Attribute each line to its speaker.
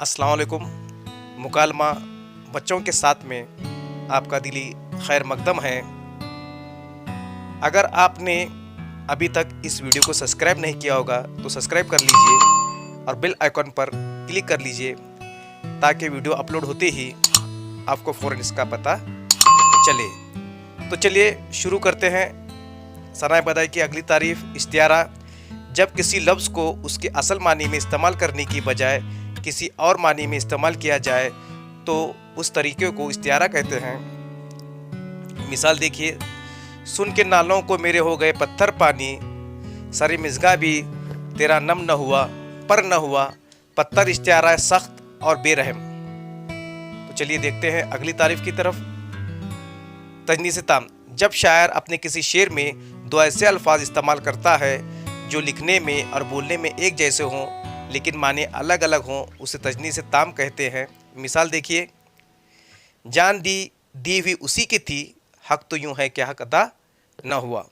Speaker 1: अस्सलाम वालेकुम। मुकालमा बच्चों के साथ में आपका दिली खैर मकदम है। अगर आपने अभी तक इस वीडियो को सब्सक्राइब नहीं किया होगा तो सब्सक्राइब कर लीजिए और बेल आइकॉन पर क्लिक कर लीजिए ताकि वीडियो अपलोड होते ही आपको फ़ौरन इसका पता चले। तो चलिए शुरू करते हैं। सनाए बदाई की अगली तारीफ इस्तियारा। जब किसी लफ्ज़ को उसके असल मानी में इस्तेमाल करने की बजाय किसी और मानी में इस्तेमाल किया जाए तो उस तरीके को इस्तियारा कहते हैं। मिसाल देखिए, सुन के नालों को मेरे हो गए पत्थर पानी, सरे मिज़गा भी तेरा नम न हुआ पर न हुआ, पत्थर इस्तियारा है सख्त और बेरहम। तो चलिए देखते हैं अगली तारीफ की तरफ। तजनीस ताम। जब शायर अपने किसी शेर में दो ऐसे अल्फाज इस्तेमाल करता है जो लिखने में और बोलने में एक जैसे हों लेकिन माने अलग अलग हों, उसे तजनीस ताम कहते हैं। मिसाल देखिए, जान दी दी हुई उसी की थी, हक तो यूं है कि हक अदा न हुआ।